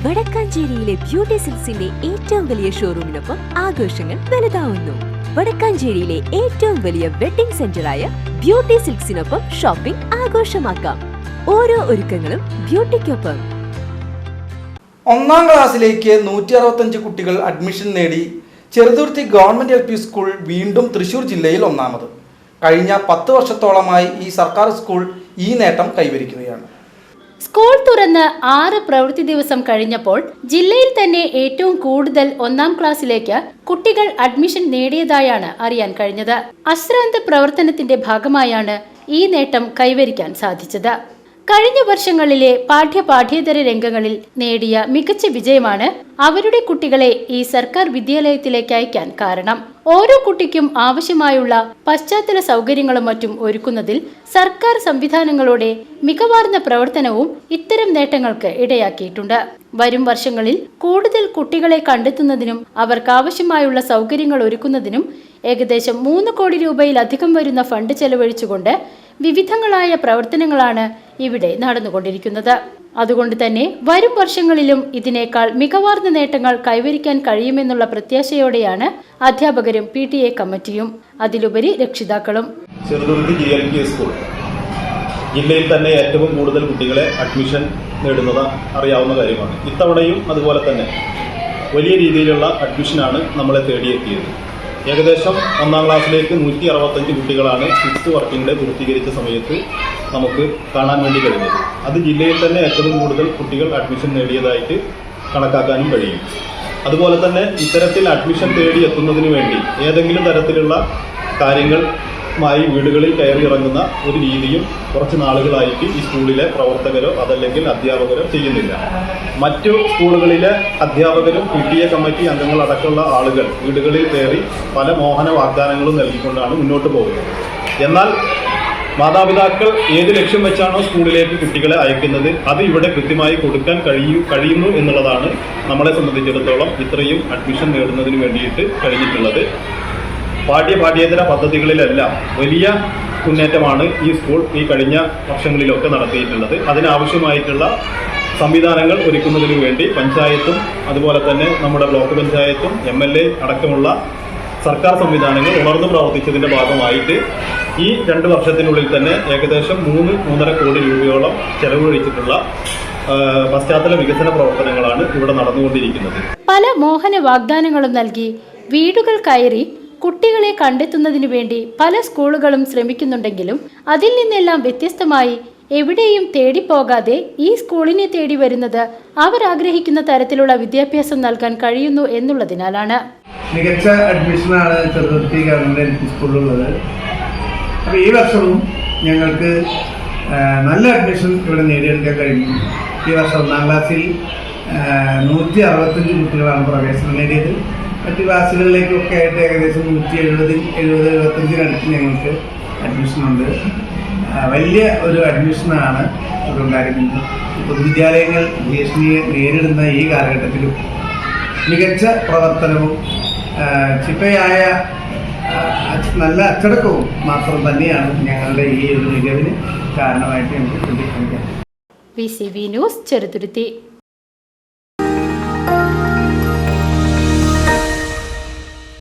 വടക്കാഞ്ചേരിയിലെ beauty സിൽക്സിന്റെ ഏറ്റവും വലിയ ഷോറൂമിനൊപ്പം ആഘോഷങ്ങൾ വലുതാവുന്നു. വടക്കാഞ്ചേരിയിലെ ഏറ്റവും വലിയ വെഡിംഗ് സെന്ററായ ബ്യൂട്ടി സിൽക്സിനൊപ്പം ഷോപ്പിംഗ് ആഘോഷമാക്കാം. ഓരോ ഒരുക്കങ്ങളും ബ്യൂട്ടിക്കൊപ്പം. 1ാം ക്ലാസ്സിലേക്ക് 165 കുട്ടികൾ അഡ്മിഷൻ നേടി. ചെറുതുരുത്തി ഗവൺമെന്റ് LP സ്കൂൾ വീണ്ടും തൃശൂർ ജില്ലയിൽ ഒന്നാമത്. കഴിഞ്ഞ 10 വർഷത്തോളമായി ഈ സർക്കാർ സ്കൂൾ ഈ നേട്ടം കൈവരിക്കുകയാണ്. സ്കൂൾ തുറന്ന് 6 പ്രവൃത്തി ദിവസം കഴിഞ്ഞപ്പോൾ ജില്ലയിൽ തന്നെ ഏറ്റവും കൂടുതൽ 1ാം ക്ലാസ്സിലേക്ക് കുട്ടികൾ അഡ്മിഷൻ നേടിയതായാണ് അറിയാൻ കഴിഞ്ഞത്. അശ്രാന്ത പ്രവർത്തനത്തിന്റെ ഭാഗമായാണ് ഈ നേട്ടം കൈവരിക്കാൻ സാധിച്ചത്. കഴിഞ്ഞ വർഷങ്ങളിലെ പാഠ്യേതര രംഗങ്ങളിൽ നേടിയ മികച്ച വിജയമാണ് അവരുടെ കുട്ടികളെ ഈ സർക്കാർ വിദ്യാലയത്തിലേക്ക് അയക്കാൻ കാരണം. ഓരോ കുട്ടിക്കും ആവശ്യമായുള്ള പശ്ചാത്തല സൗകര്യങ്ങളും മറ്റും ഒരുക്കുന്നതിൽ സർക്കാർ സംവിധാനങ്ങളുടെ മികവാർന്ന പ്രവർത്തനവും ഇത്തരം നേട്ടങ്ങൾക്ക് ഇടയാക്കിയിട്ടുണ്ട്. വരും വർഷങ്ങളിൽ കൂടുതൽ കുട്ടികളെ കണ്ടെത്തുന്നതിനും അവർക്കാവശ്യമായുള്ള സൗകര്യങ്ങൾ ഒരുക്കുന്നതിനും ഏകദേശം 3 കോടി രൂപയിലധികം വരുന്ന ഫണ്ട് ചെലവഴിച്ചുകൊണ്ട് വിവിധങ്ങളായ പ്രവർത്തനങ്ങളാണ് ഇവിടെ നടന്നുകൊണ്ടിരിക്കുന്നത്. അതുകൊണ്ട് തന്നെ വരും വർഷങ്ങളിലും ഇതിനേക്കാൾ മികവാർന്ന നേട്ടങ്ങൾ കൈവരിക്കാൻ കഴിയുമെന്നുള്ള പ്രത്യാശയോടെയാണ് അധ്യാപകരും PTA കമ്മിറ്റിയും അതിലുപരി രക്ഷിതാക്കളും. ചെറുതുരുത്തി GLP സ്കൂൾ ജില്ലയിൽ തന്നെ ഏറ്റവും കൂടുതൽ കുട്ടികളെ അഡ്മിഷൻ നേടുന്നത് അറിയാവുന്ന കാര്യമാണ്. ഇത്തവണയും അതുപോലെ തന്നെ വലിയ രീതിയിലുള്ള അഡ്മിഷനാണ് നമ്മളെ തേടിയെത്തിയത്. ഏകദേശം 1ാം ക്ലാസ്സിലേക്ക് 165 കുട്ടികളാണ് 6th വർക്കിംഗ് ഡേ പൂർത്തീകരിച്ച സമയത്ത് നമുക്ക് കാണാൻ വേണ്ടി കഴിഞ്ഞത്. അത് ജില്ലയിൽ തന്നെ ഏറ്റവും കൂടുതൽ കുട്ടികൾ അഡ്മിഷൻ നേടിയതായിട്ട് കണക്കാക്കാനും കഴിയും. അതുപോലെ തന്നെ ഇത്തരത്തിൽ അഡ്മിഷൻ തേടി എത്തുന്നതിന് വേണ്ടി ഏതെങ്കിലും തരത്തിലുള്ള കാര്യങ്ങളുമായി വീടുകളിൽ കയറി ഇറങ്ങുന്ന ഒരു രീതിയും കുറച്ച് നാളുകളായിട്ട് ഈ സ്കൂളിലെ പ്രവർത്തകരോ അതല്ലെങ്കിൽ അധ്യാപകരോ ചെയ്യുന്നില്ല. മറ്റു സ്കൂളുകളിലെ അധ്യാപകരും PTA കമ്മിറ്റി അംഗങ്ങളടക്കമുള്ള ആളുകൾ വീടുകളിൽ കയറി പല മോഹന വാഗ്ദാനങ്ങളും നൽകിക്കൊണ്ടാണ് മുന്നോട്ട് പോകുന്നത്. എന്നാൽ മാതാപിതാക്കൾ ഏത് ലക്ഷ്യം വെച്ചാണോ സ്കൂളിലേക്ക് കുട്ടികളെ അയക്കുന്നത് അത് ഇവിടെ കൃത്യമായി കൊടുക്കാൻ കഴിയുന്നു എന്നുള്ളതാണ് നമ്മളെ സംബന്ധിച്ചിടത്തോളം ഇത്രയും അഡ്മിഷൻ നേടുന്നതിന് വേണ്ടിയിട്ട് കഴിഞ്ഞിട്ടുള്ളത്. പാഠ്യേതര പദ്ധതികളിലെല്ലാം വലിയ മുന്നേറ്റമാണ് ഈ സ്കൂൾ ഈ കഴിഞ്ഞ വർഷങ്ങളിലൊക്കെ നടത്തിയിട്ടുള്ളത്. അതിനാവശ്യമായിട്ടുള്ള സംവിധാനങ്ങൾ ഒരുക്കുന്നതിനു വേണ്ടി പഞ്ചായത്തും അതുപോലെ തന്നെ നമ്മുടെ ബ്ലോക്ക് പഞ്ചായത്തും MLA അടക്കമുള്ള സർക്കാർ സംവിധാനങ്ങൾ ഉണർന്നു പ്രവർത്തിച്ചതിന്റെ ഭാഗമായിട്ട് ഈ 2 വർഷത്തിനുള്ളിൽ തന്നെ ഏകദേശം 3-3.5 കോടി രൂപയോളം ചെലവഴിച്ചിട്ടുള്ള പശ്ചാത്തല വികസന പ്രവർത്തനങ്ങളാണ് ഇവിടെ നടന്നുകൊണ്ടിരിക്കുന്നത്. പല മോഹന വാഗ്ദാനങ്ങളും നൽകി വീടുകൾ കയറി കുട്ടികളെ കണ്ടെത്തുന്നതിനു വേണ്ടി പല സ്കൂളുകളും ശ്രമിക്കുന്നുണ്ടെങ്കിലും അതിൽ നിന്നെല്ലാം വ്യത്യസ്തമായി എവിടെയും തേടിപ്പോകാതെ ഈ സ്കൂളിനെ തേടി വരുന്നത് അവർ ആഗ്രഹിക്കുന്ന തരത്തിലുള്ള വിദ്യാഭ്യാസം നൽകാൻ കഴിയുന്നു എന്നുള്ളതിനാലാണ്. മികച്ച അഡ്മിഷനാണ് ചെറുതുരുത്തി ഗവൺമെന്റ് LP സ്കൂളിലുള്ളത്. അപ്പോൾ ഈ വർഷവും ഞങ്ങൾക്ക് നല്ല അഡ്മിഷൻ ഇവിടെ നേടിയെടുക്കാൻ കഴിഞ്ഞു. ഈ വർഷം 1ാം ക്ലാസ്സിൽ 165 കുട്ടികളാണ് പ്രവേശനം നേടിയത്. മറ്റു ക്ലാസ്സുകളിലേക്കൊക്കെ ആയിട്ട് ഏകദേശം 170-75 ഞങ്ങൾക്ക് അഡ്മിഷനുണ്ട്. വലിയ ഒരു അഡ്മിഷനാണ് ഇവിടെ ഉണ്ടായിരിക്കുന്നത്. പൊതുവിദ്യാലയങ്ങൾ ഭീഷണിയെ നേരിടുന്ന ഈ കാലഘട്ടത്തിലും മികച്ച പ്രവർത്തനവും ചിട്ടയായ നല്ല അച്ചടക്കവും മാത്രം തന്നെയാണ് ഞങ്ങളുടെ ഈ ഒരു മികവിന് കാരണമായിട്ട് ഞങ്ങൾക്ക് ചിന്തിക്കുന്നത്. VCV news Cheruthuruthy.